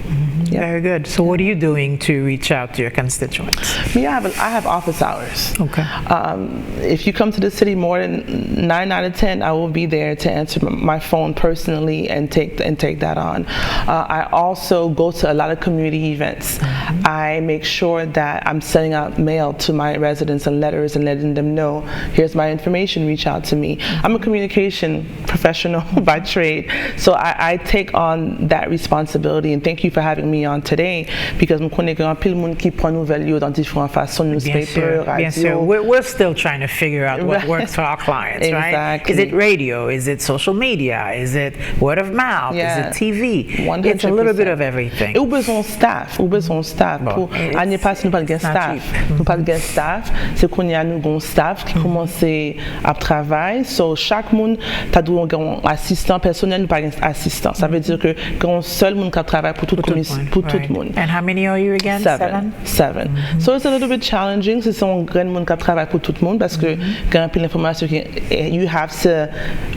Yeah. Very good. So what are you doing to reach out to your constituents?
I have office hours.
Okay.
If you come to the city more than 9 out of 10, I will be there to answer my phone personally and take that on. I also go to a lot of community events. I make sure that I'm sending out mail to my residents and letters and letting them know, here's my information, reach out to me. I'm a communication professional by trade, so I take on that responsibility, and thank you for having me on today, because je connais grand pile monde qui prend nouvelles dans différentes façons, newspaper, radio.
Bien sûr. We're still trying to figure out what works for our clients, right?
Exactly.
Is it radio? Is it social media? Is it word of mouth?
Yeah.
Is it TV?
100%.
It's a little bit of everything.
Et ou besoin staff. Pour année passée nous pas de staff. Nous pas de staff. C'est qu'on y a nous un staff qui commence à travailler. So chaque monde t'a dû un assistant personnel, nous pas un assistant. Ça veut dire que qu'on seul monde qui travaille pour toute commission. Tout le monde.
And how many are you again?
Seven. So it's a little bit challenging. C'est un grand monde qui travaille pour tout le monde, parce que quand il l'information you have to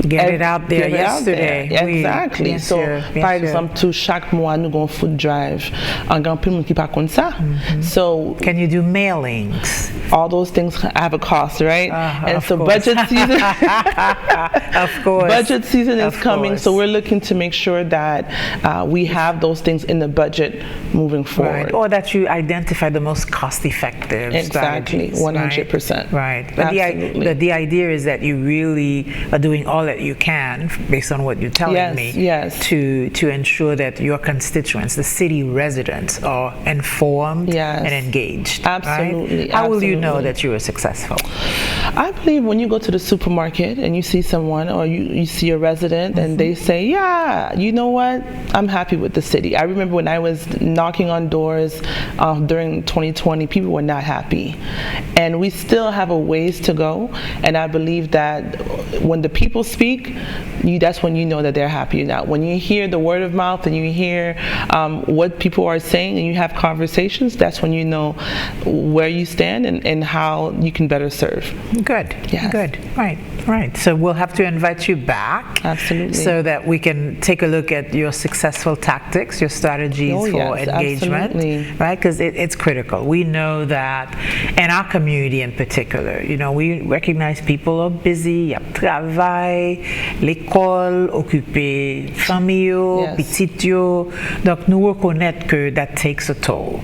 get it out there yesterday.
Exactly. So par exemple, tout chaque mois nous avons food drive. Un grand monde qui pas comme ça. So
can you do mailings?
All those things have a cost, right? And so
course.
budget season.
Of course.
Budget season is coming, so we're looking to make sure that we have those things in the budget moving forward.
Right. Or that you identify the most cost-effective
Exactly,
strategies.
100%.
Right. But the idea is that you really are doing all that you can, based on what you're telling me, to ensure that your constituents, the city residents, are informed and engaged.
Absolutely.
Right? How will you know that you are successful?
I believe when you go to the supermarket and you see someone, or you see a resident and they say, yeah, you know what, I'm happy with the city. I remember when I was knocking on doors during 2020, people were not happy. And we still have a ways to go. And I believe that when the people speak, that's when you know that they're happy now. When you hear the word of mouth and you hear what people are saying and you have conversations, that's when you know where you stand and how you can better serve.
Good.
Yes.
Good. Right. So we'll have to invite you back.
Absolutely.
So that we can take a look at your successful tactics, your strategies for engagement.
Absolutely.
Right? Because it's critical. We know that in our community in particular, we recognize people are busy, travail, l'école, occupé, famille, petit yo. Donc nous reconnaître que that takes a toll.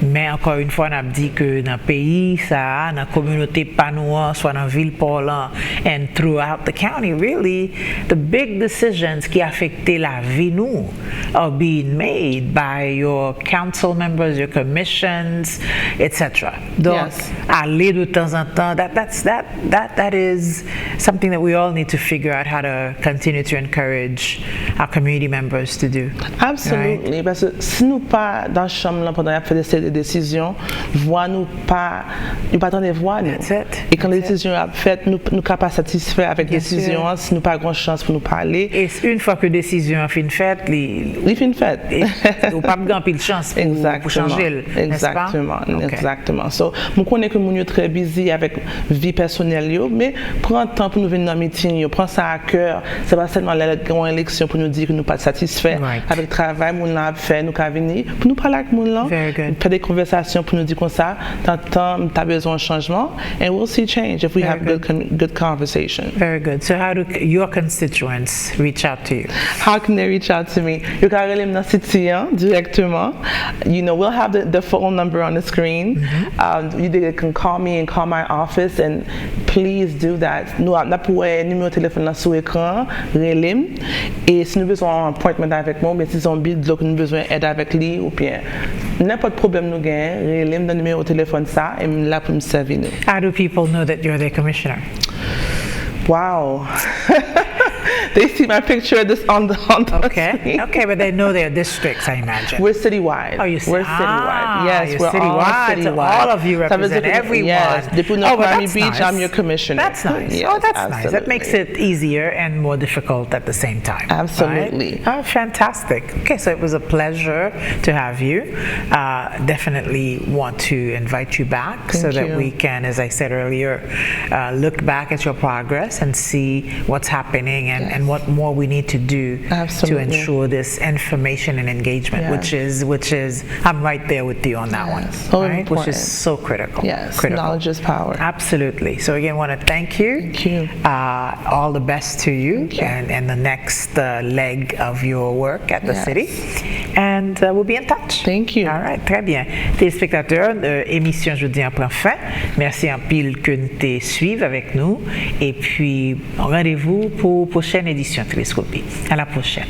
Mais encore une fois, on a dit que dans le pays, ça, dans la communauté panoua, soit dans la ville parlant, and throughout the county, really, the big decisions qui affectent la vie nous are being made by your council members, your commissions, etc. Donc, aller de temps en temps, that is something that we all need to figure out how to continue to encourage our community members to do.
Absolutely. Right? Parce que si nous pas dans la chambre pendant la prise de décision, nous pas attendre voix nous. Et quand les décisions sont faites, nous pas satisfaits avec les décisions, si nous pas grand chance pour nous parler.
Et une fois que la décision est faite, ou pas grand pile chance pour changer,
Exactement. So, je connais que nous sommes très busy avec vie personnelle, mais prends le temps pour nous venir dans le meeting, prends ça à cœur. C'est pas seulement l'élection pour nous dire que nous pas satisfaits avec le travail que nous avons fait, nous avons venir pour nous parler avec nous là, faire des conversations pour nous dire comme ça, t'as besoin de changement, and we'll see change if we have good conversation.
Very good. So how do your constituents reach out to you?
How can they reach out to me? You can relate me Simeon directement. We'll have the phone number on the screen. You can call me and call my office, and please do that. Nous avons un numéro de téléphone sur l'écran, relais. Et si nous avons besoin d'un appointment avec moi, mais si on bid nous avons besoin d'aide avec lui, ou bien n'importe problème nous gagne, relais dans le numéro de téléphone ça, et là pour me servir nous.
How do people know that you're their commissioner?
Wow. They see my picture on the screen.
Okay, but they know their districts, I imagine.
We're citywide.
Oh, you're
citywide. Yes,
you're
we're all
citywide. So all of you represent everyone.
Yes, Miami Beach,
nice.
I'm your commissioner.
That's nice.
Yes,
that's
absolutely.
nice. That makes it easier and more difficult at the same time.
Absolutely.
Right? Oh, fantastic. Okay, so it was a pleasure to have you. Definitely want to invite you back so that we can, as I said earlier, look back at your progress and see what's happening and what more we need to do to ensure this information and engagement, which is I'm right there with you on that one,
so
right? Which is so critical.
Yes, knowledge is power.
Absolutely. So again, I want to thank you.
Thank you.
All the best to you and the next leg of your work at the city. And we'll be in touch.
Thank you.
All right, très bien. Téléspectateurs, émission Jeudi en prend fin. Merci en pile que nous te suivent avec nous. Et puis, rendez-vous pour prochaine édition Teleskopi. À la prochaine.